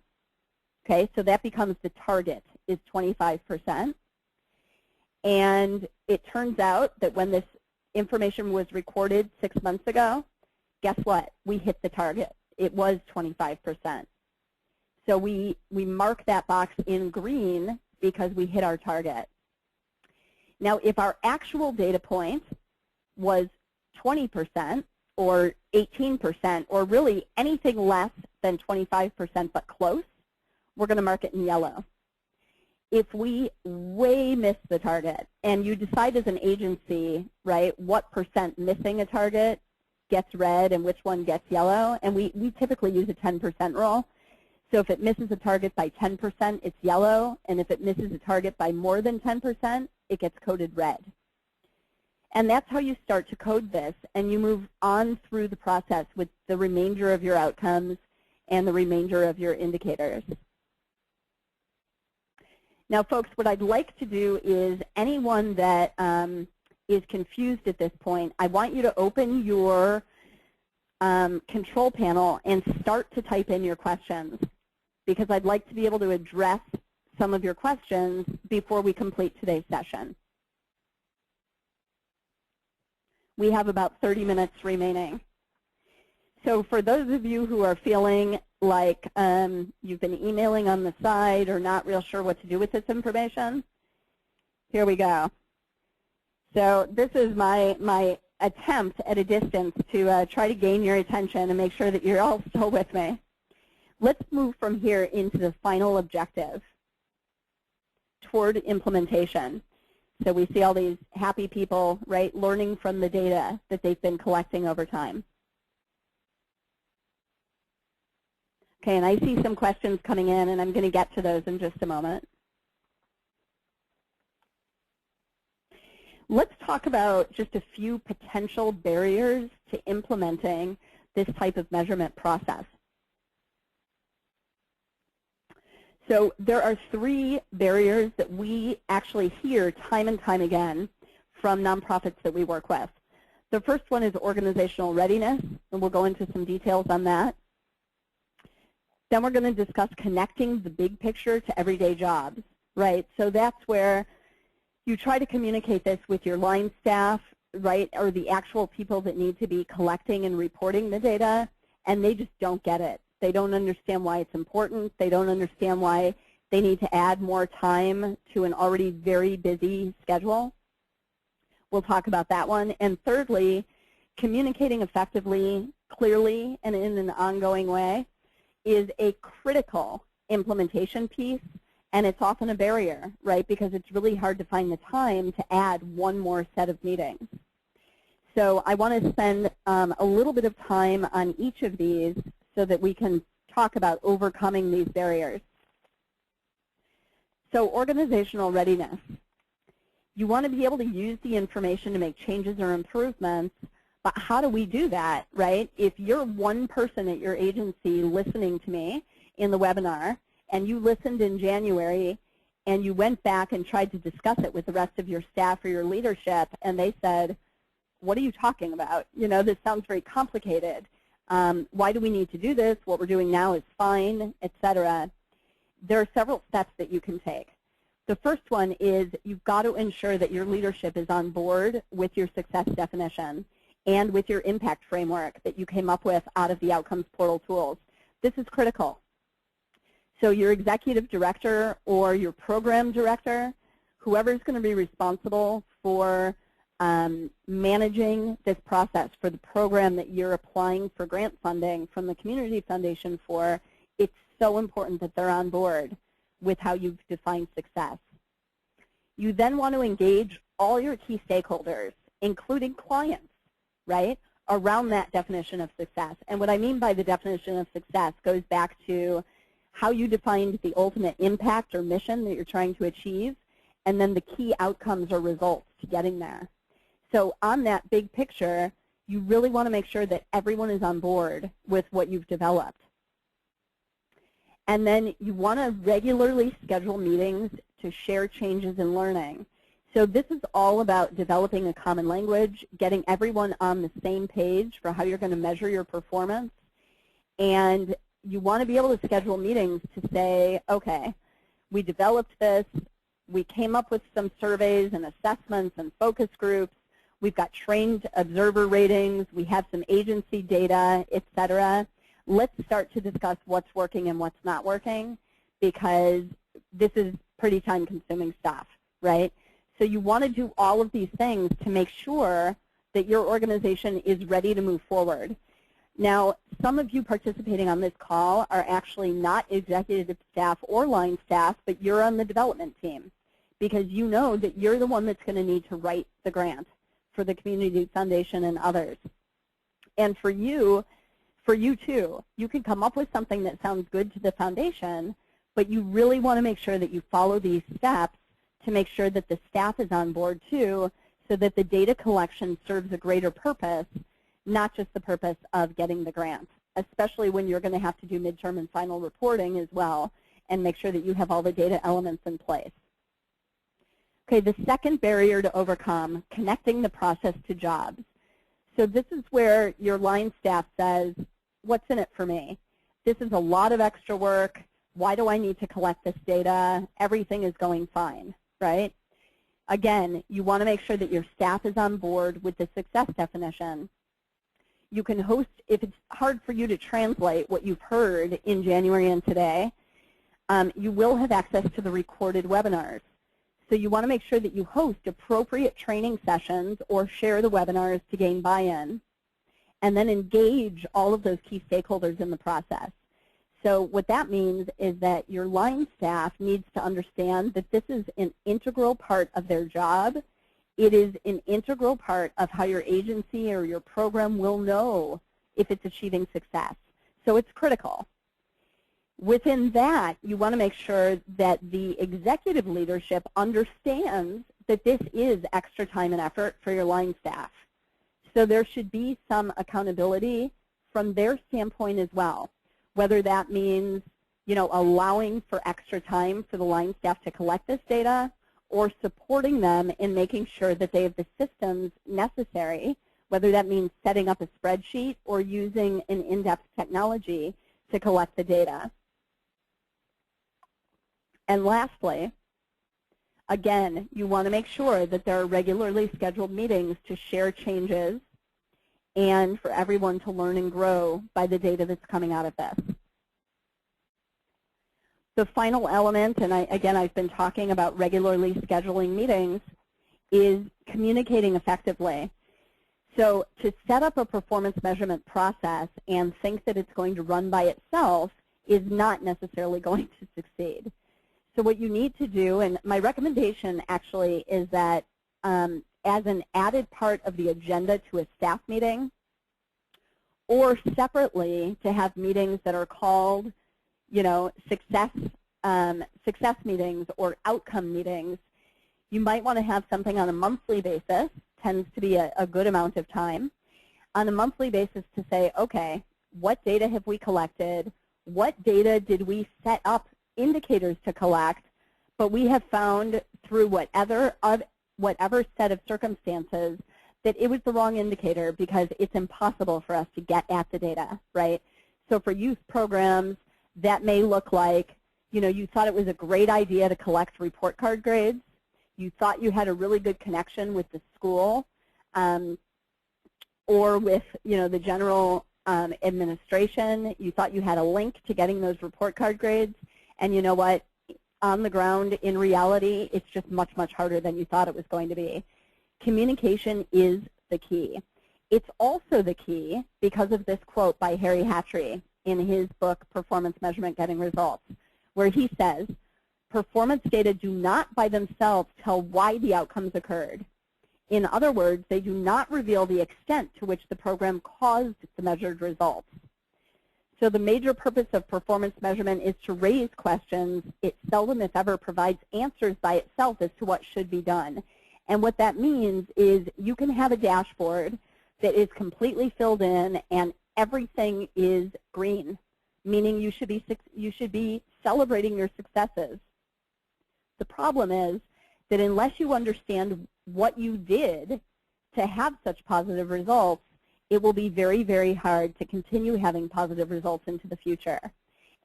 Okay, so that becomes the target, is 25%. And it turns out that when this information was recorded 6 months ago, guess what? We hit the target. It was 25%. So we mark that box in green because we hit our target. Now, if our actual data point was 20% or 18% or really anything less than 25% but close, we're going to mark it in yellow. If we way miss the target, and you decide as an agency, right, what percent missing a target gets red and which one gets yellow, and we typically use a 10% rule. So if it misses a target by 10%, it's yellow, and if it misses a target by more than 10%, it gets coded red. And that's how you start to code this, and you move on through the process with the remainder of your outcomes and the remainder of your indicators. Now, folks, what I'd like to do is anyone that is confused at this point, I want you to open your control panel and start to type in your questions, because I'd like to be able to address some of your questions before we complete today's session. We have about 30 minutes remaining. So for those of you who are feeling like you've been emailing on the side or not real sure what to do with this information, here we go. So this is my attempt at a distance to try to gain your attention and make sure that you're all still with me. Let's move from here into the final objective, toward implementation. So we see all these happy people, right, learning from the data that they've been collecting over time. Okay, and I see some questions coming in, and I'm going to get to those in just a moment. Let's talk about just a few potential barriers to implementing this type of measurement process. So there are 3 barriers that we actually hear time and time again from nonprofits that we work with. The first one is organizational readiness, and we'll go into some details on that. Then we're going to discuss connecting the big picture to everyday jobs, right? So that's where you try to communicate this with your line staff, right, or the actual people that need to be collecting and reporting the data, and they just don't get it. They don't understand why it's important. They don't understand why they need to add more time to an already very busy schedule. We'll talk about that one. And thirdly, communicating effectively, clearly, and in an ongoing way is a critical implementation piece, and it's often a barrier, right, because it's really hard to find the time to add one more set of meetings. So I want to spend a little bit of time on each of these so that we can talk about overcoming these barriers. So organizational readiness. You want to be able to use the information to make changes or improvements, but how do we do that, right? If you're one person at your agency listening to me in the webinar, and you listened in January, and you went back and tried to discuss it with the rest of your staff or your leadership, and they said, what are you talking about? You know, this sounds very complicated. Why do we need to do this? What we're doing now is fine, etc. There are several steps that you can take. The first one is you've got to ensure that your leadership is on board with your success definition and with your impact framework that you came up with out of the Outcomes Portal tools. This is critical. So your executive director or your program director, whoever is going to be responsible for managing this process for the program that you're applying for grant funding from the Community Foundation for, it's so important that they're on board with how you've defined success. You then want to engage all your key stakeholders, including clients, right, around that definition of success. And what I mean by the definition of success goes back to how you defined the ultimate impact or mission that you're trying to achieve, and then the key outcomes or results to getting there. So on that big picture, you really want to make sure that everyone is on board with what you've developed. And then you want to regularly schedule meetings to share changes in learning. So this is all about developing a common language, getting everyone on the same page for how you're going to measure your performance. And you want to be able to schedule meetings to say, okay, we developed this, we came up with some surveys and assessments and focus groups, we've got trained observer ratings, we have some agency data, etc. Let's start to discuss what's working and what's not working, because this is pretty time-consuming stuff, right? So you want to do all of these things to make sure that your organization is ready to move forward. Now, some of you participating on this call are actually not executive staff or line staff, but you're on the development team, because you know that you're the one that's going to need to write the grant for the Community Foundation and others. And for you too, you can come up with something that sounds good to the foundation, but you really want to make sure that you follow these steps to make sure that the staff is on board too, so that the data collection serves a greater purpose, not just the purpose of getting the grant, especially when you're going to have to do midterm and final reporting as well, and make sure that you have all the data elements in place. Okay, the second barrier to overcome, connecting the process to jobs. So this is where your line staff says, what's in it for me? This is a lot of extra work. Why do I need to collect this data? Everything is going fine, right? Again, you want to make sure that your staff is on board with the success definition. You can host, if it's hard for you to translate what you've heard in January and today, you will have access to the recorded webinars. So you want to make sure that you host appropriate training sessions or share the webinars to gain buy-in, and then engage all of those key stakeholders in the process. So what that means is that your line staff needs to understand that this is an integral part of their job. It is an integral part of how your agency or your program will know if it's achieving success. So it's critical. Within that, you want to make sure that the executive leadership understands that this is extra time and effort for your line staff. So there should be some accountability from their standpoint as well, whether that means, you know, allowing for extra time for the line staff to collect this data, or supporting them in making sure that they have the systems necessary, whether that means setting up a spreadsheet or using an in-depth technology to collect the data. And lastly, again, you want to make sure that there are regularly scheduled meetings to share changes and for everyone to learn and grow by the data that's coming out of this. The final element, and again, I've been talking about regularly scheduling meetings, is communicating effectively. So to set up a performance measurement process and think that it's going to run by itself is not necessarily going to succeed. So what you need to do, and my recommendation actually is that as an added part of the agenda to a staff meeting, or separately to have meetings that are called, you know, success meetings or outcome meetings, you might want to have something on a monthly basis, tends to be a good amount of time, on a monthly basis to say, okay, what data have we collected? What data did we set up indicators to collect, but we have found through whatever set of circumstances that it was the wrong indicator because it's impossible for us to get at the data, right? So for youth programs, that may look like, you know, you thought it was a great idea to collect report card grades. You thought you had a really good connection with the school or with, you know, the general administration. You thought you had a link to getting those report card grades. And you know what? On the ground, in reality, it's just much, much harder than you thought it was going to be. Communication is the key. It's also the key because of this quote by Harry Hatry in his book, Performance Measurement Getting Results, where he says, performance data do not by themselves tell why the outcomes occurred. In other words, they do not reveal the extent to which the program caused the measured results. So the major purpose of performance measurement is to raise questions. It seldom, if ever, provides answers by itself as to what should be done. And what that means is you can have a dashboard that is completely filled in and everything is green, meaning you should be celebrating your successes. The problem is that unless you understand what you did to have such positive results, it will be very, very hard to continue having positive results into the future.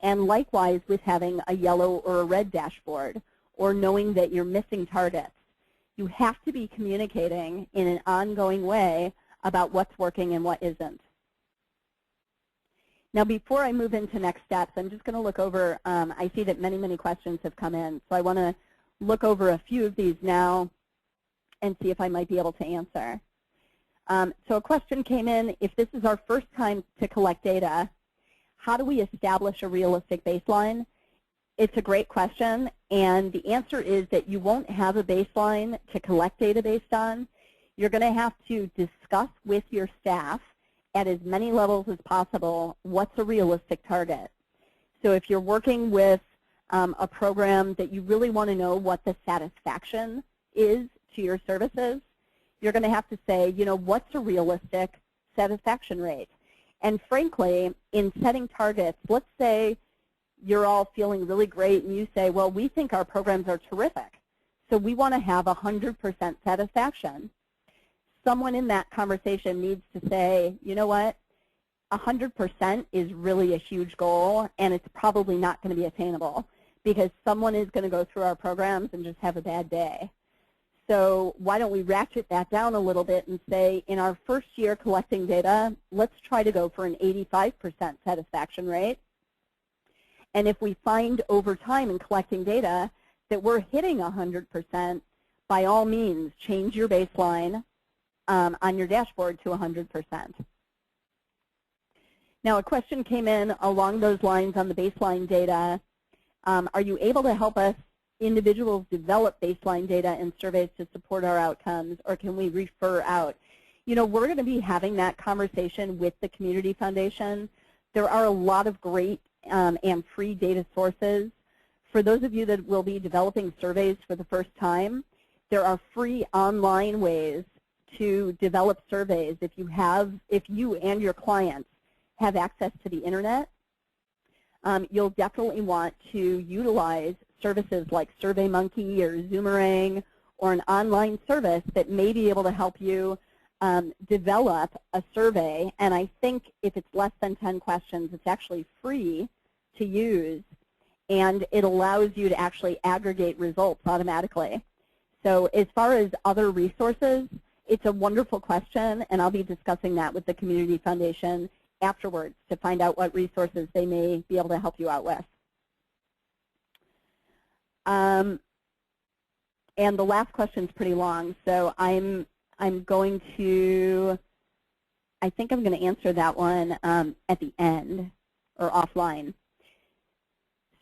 And likewise with having a yellow or a red dashboard or knowing that you're missing targets. You have to be communicating in an ongoing way about what's working and what isn't. Now, before I move into next steps, I'm just going to look over, I see that many, many questions have come in. So I want to look over a few of these now and see if I might be able to answer. So a question came in, if this is our first time to collect data, how do we establish a realistic baseline? It's a great question, and the answer is that you won't have a baseline to collect data based on. You're going to have to discuss with your staff at as many levels as possible what's a realistic target. So if you're working with a program that you really want to know what the satisfaction is to your services, you're going to have to say, you know, what's a realistic satisfaction rate? And frankly, in setting targets, let's say you're all feeling really great and you say, well, we think our programs are terrific, so we want to have 100% satisfaction. Someone in that conversation needs to say, you know what, 100% is really a huge goal and it's probably not going to be attainable because someone is going to go through our programs and just have a bad day. So why don't we ratchet that down a little bit and say, in our first year collecting data, let's try to go for an 85% satisfaction rate. And if we find over time in collecting data that we're hitting 100%, by all means, change your baseline on your dashboard to 100%. Now, a question came in along those lines on the baseline data. Are you able to help us individuals develop baseline data and surveys to support our outcomes, or can we refer out? You know, we're going to be having that conversation with the Community Foundation. There are a lot of great and free data sources. For those of you that will be developing surveys for the first time, there are free online ways to develop surveys if you and your clients have access to the internet. You'll definitely want to utilize services like SurveyMonkey or Zoomerang or an online service that may be able to help you develop a survey. And I think if it's less than 10 questions, it's actually free to use, and it allows you to actually aggregate results automatically. So as far as other resources, it's a wonderful question, and I'll be discussing that with the Community Foundation afterwards to find out what resources they may be able to help you out with. And the last question is pretty long, so I'm going to, I think I'm going to answer that one at the end or offline.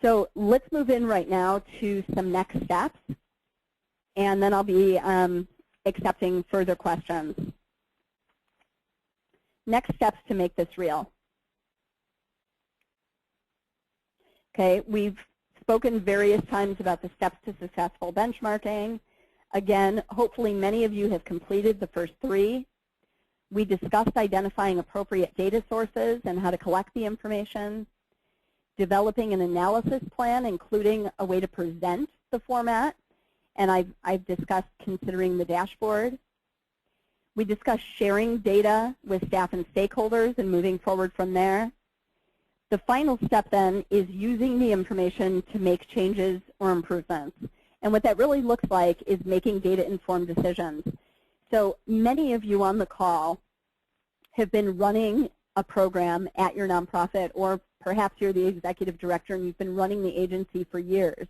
So let's move in right now to some next steps, and then I'll be accepting further questions. Next steps to make this real. Okay, we've spoken various times about the steps to successful benchmarking. Again, hopefully many of you have completed the first 3. We discussed identifying appropriate data sources and how to collect the information, developing an analysis plan, including a way to present the format, and I've discussed considering the dashboard. We discussed sharing data with staff and stakeholders and moving forward from there. The final step then is using the information to make changes or improvements. And what that really looks like is making data-informed decisions. So many of you on the call have been running a program at your nonprofit, or perhaps you're the executive director and you've been running the agency for years.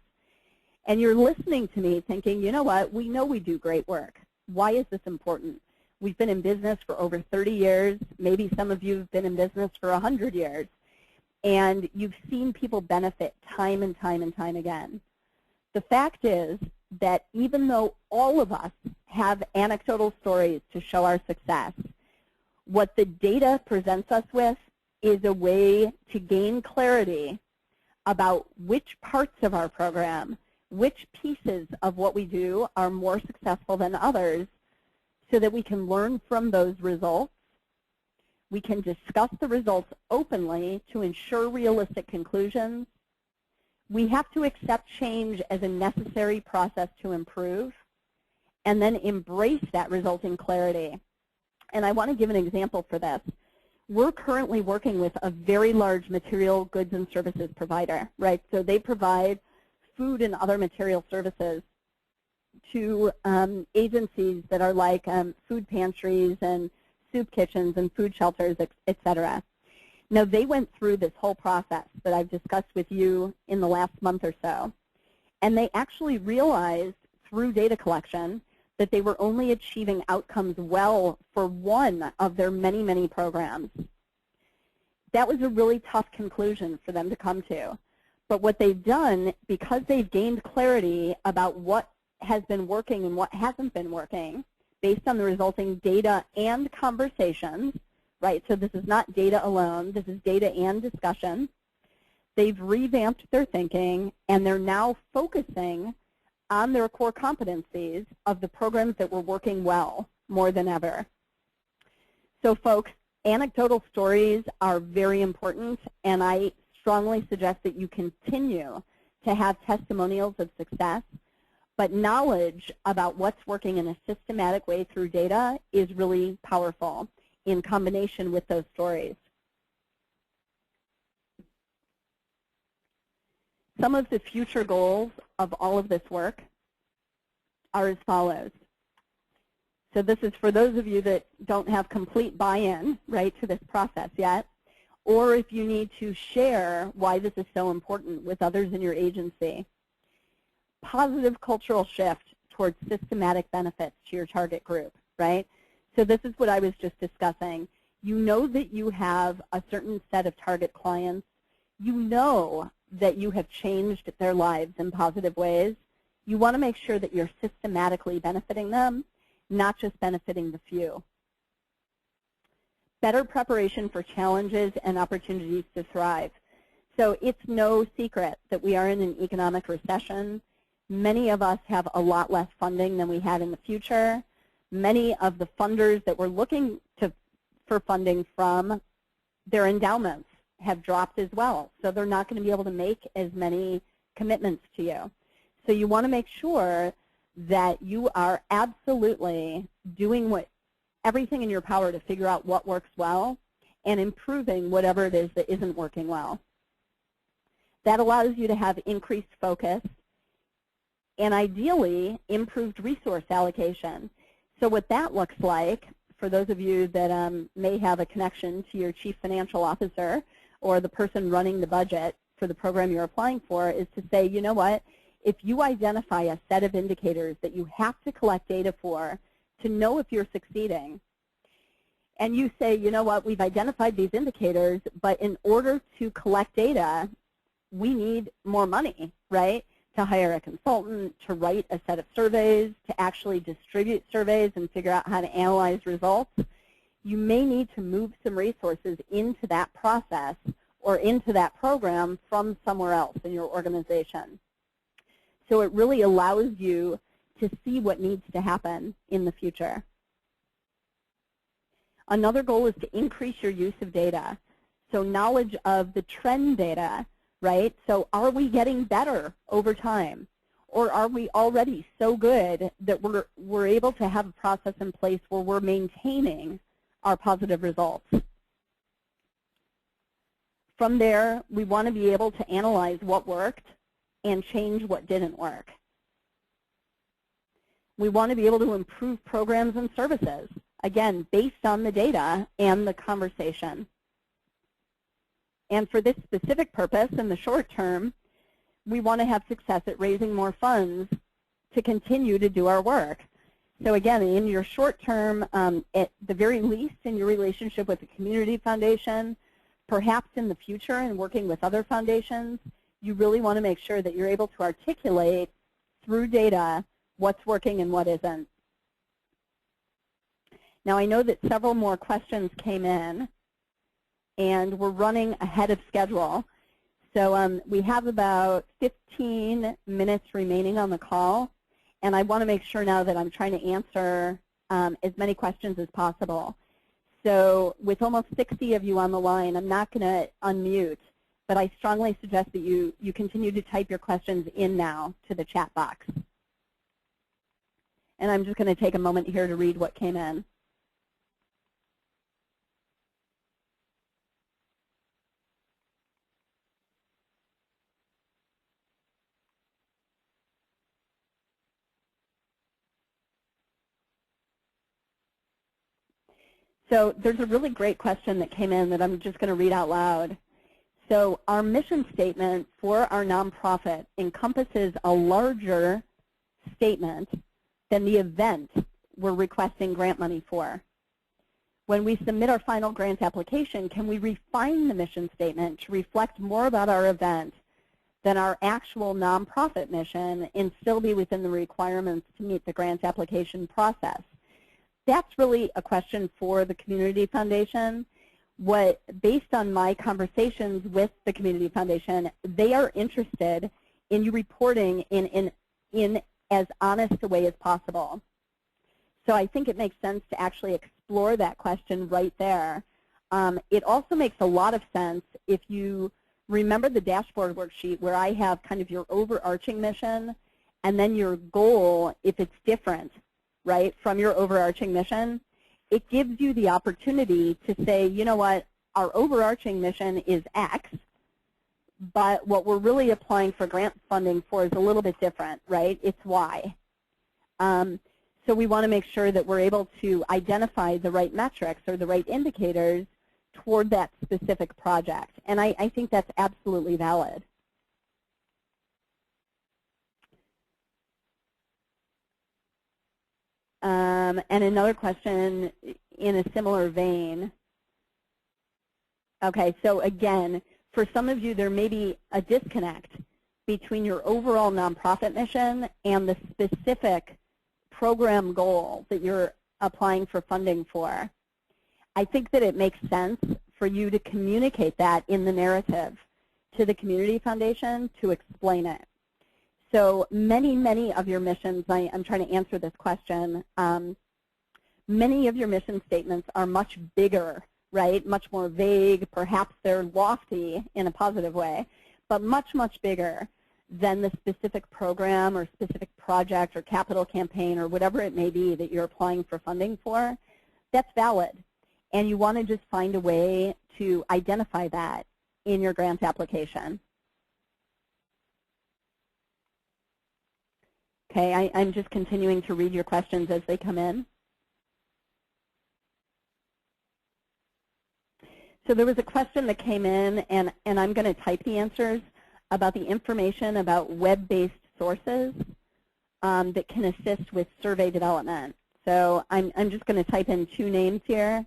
And you're listening to me thinking, you know what, we know we do great work. Why is this important? We've been in business for over 30 years. Maybe some of you have been in business for 100 years. And you've seen people benefit time and time and time again. The fact is that even though all of us have anecdotal stories to show our success, what the data presents us with is a way to gain clarity about which parts of our program, which pieces of what we do are more successful than others, so that we can learn from those results. We can discuss the results openly to ensure realistic conclusions. We have to accept change as a necessary process to improve, and then embrace that resulting clarity. And I want to give an example for this. We're currently working with a very large material goods and services provider, right? So they provide food and other material services to agencies that are like food pantries and soup kitchens and food shelters, et cetera. Now, they went through this whole process that I've discussed with you in the last month or so, and they actually realized through data collection that they were only achieving outcomes well for one of their many, many programs. That was a really tough conclusion for them to come to. But what they've done, because they've gained clarity about what has been working and what hasn't been working, based on the resulting data and conversations, right? So this is not data alone. This is data and discussion. They've revamped their thinking, and they're now focusing on their core competencies of the programs that were working well more than ever. So folks, anecdotal stories are very important, and I strongly suggest that you continue to have testimonials of success. But knowledge about what's working in a systematic way through data is really powerful in combination with those stories. Some of the future goals of all of this work are as follows. So this is for those of you that don't have complete buy-in, right, to this process yet, or if you need to share why this is so important with others in your agency. Positive cultural shift towards systematic benefits to your target group, right? So this is what I was just discussing. You know that you have a certain set of target clients. You know that you have changed their lives in positive ways. You want to make sure that you're systematically benefiting them, not just benefiting the few. Better preparation for challenges and opportunities to thrive. So it's no secret that we are in an economic recession. Many of us have a lot less funding than we had in the future. Many of the funders that we're looking for funding from, their endowments have dropped as well. So they're not going to be able to make as many commitments to you. So you want to make sure that you are absolutely doing everything in your power to figure out what works well and improving whatever it is that isn't working well. That allows you to have increased focus and ideally improved resource allocation. So what that looks like, for those of you that may have a connection to your chief financial officer or the person running the budget for the program you're applying for, is to say, you know what, if you identify a set of indicators that you have to collect data for to know if you're succeeding, and you say, you know what, we've identified these indicators, but in order to collect data, we need more money, right? To hire a consultant, to write a set of surveys, to actually distribute surveys and figure out how to analyze results. You may need to move some resources into that process or into that program from somewhere else in your organization. So it really allows you to see what needs to happen in the future. Another goal is to increase your use of data. So knowledge of the trend data, right? So are we getting better over time? Or are we already so good that we're able to have a process in place where we're maintaining our positive results? From there, we want to be able to analyze what worked and change what didn't work. We want to be able to improve programs and services, again, based on the data and the conversation. And for this specific purpose, in the short term, we want to have success at raising more funds to continue to do our work. So again, in your short term, at the very least in your relationship with the community foundation, perhaps in the future in working with other foundations, you really want to make sure that you're able to articulate through data what's working and what isn't. Now I know that several more questions came in, and we're running ahead of schedule. So we have about 15 minutes remaining on the call, and I want to make sure now that I'm trying to answer as many questions as possible. So with almost 60 of you on the line, I'm not going to unmute, but I strongly suggest that you continue to type your questions in now to the chat box. And I'm just going to take a moment here to read what came in. So there's a really great question that came in that I'm just going to read out loud. So our mission statement for our nonprofit encompasses a larger statement than the event we're requesting grant money for. When we submit our final grant application, can we refine the mission statement to reflect more about our event than our actual nonprofit mission and still be within the requirements to meet the grant application process? That's really a question for the Community Foundation. Based on my conversations with the Community Foundation, they are interested in you reporting in as honest a way as possible. So I think it makes sense to actually explore that question right there. It also makes a lot of sense if you remember the dashboard worksheet where I have kind of your overarching mission and then your goal if it's different, right, from your overarching mission. It gives you the opportunity to say, you know what, our overarching mission is X, but what we're really applying for grant funding for is a little bit different, right? It's Y. So we want to make sure that we're able to identify the right metrics or the right indicators toward that specific project. And I think that's absolutely valid. And another question in a similar vein. Okay, so again, for some of you, there may be a disconnect between your overall nonprofit mission and the specific program goal that you're applying for funding for. I think that it makes sense for you to communicate that in the narrative to the Community Foundation to explain it. So many of your missions, I'm trying to answer this question, many of your mission statements are much bigger, right, much more vague, perhaps they're lofty in a positive way, but much bigger than the specific program or specific project or capital campaign or whatever it may be that you're applying for funding for. That's valid. And you want to just find a way to identify that in your grant application. Okay, I'm just continuing to read your questions as they come in. So there was a question that came in, and I'm going to type the answers about the information about web-based sources that can assist with survey development. So I'm just going to type in 2 names here.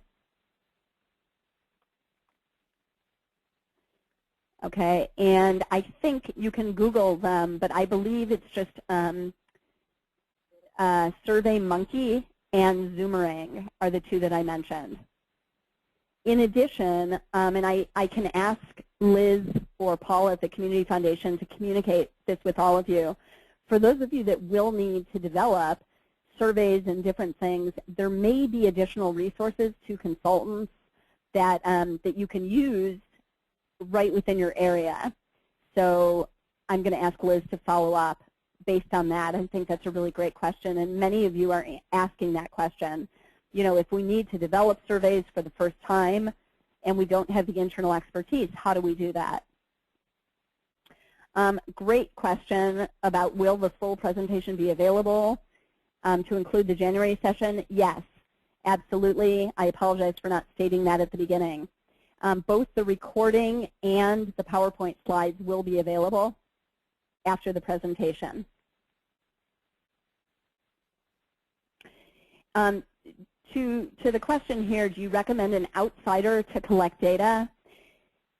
Okay, and I think you can Google them, but I believe it's just SurveyMonkey and Zoomerang are the 2 that I mentioned. In addition, and I can ask Liz or Paul at the Community Foundation to communicate this with all of you. For those of you that will need to develop surveys and different things, there may be additional resources to consultants that, that you can use right within your area. So I'm going to ask Liz to follow up based on that. I think that's a really great question, and many of you are asking that question. You know, if we need to develop surveys for the first time and we don't have the internal expertise, how do we do that? Great question about will the full presentation be available to include the January session? Yes, absolutely. I apologize for not stating that at the beginning. Both the recording and the PowerPoint slides will be available after the presentation. To the question here, do you recommend an outsider to collect data?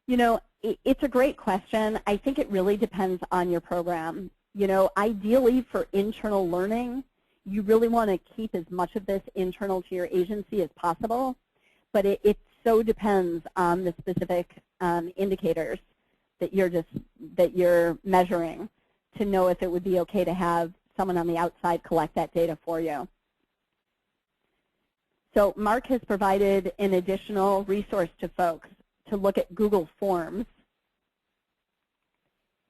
You know, it's a great question. I think it really depends on your program. You know, ideally for internal learning, you really want to keep as much of this internal to your agency as possible, but it so depends on the specific indicators that you're measuring to know if it would be okay to have someone on the outside collect that data for you. So Mark has provided an additional resource to folks to look at Google Forms.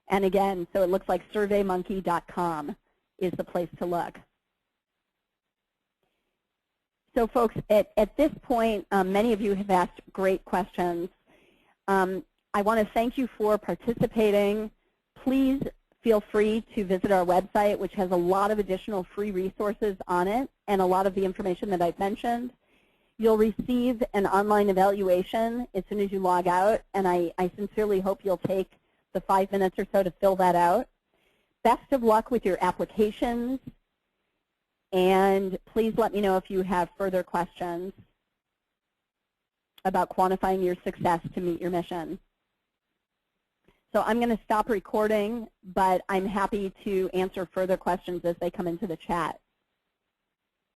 And again, so it looks like surveymonkey.com is the place to look. So folks, at this point, many of you have asked great questions. I want to thank you for participating. Please feel free to visit our website, which has a lot of additional free resources on it and a lot of the information that I've mentioned. You'll receive an online evaluation as soon as you log out, and I sincerely hope you'll take the 5 minutes or so to fill that out. Best of luck with your applications, and please let me know if you have further questions about quantifying your success to meet your mission. So I'm going to stop recording, but I'm happy to answer further questions as they come into the chat.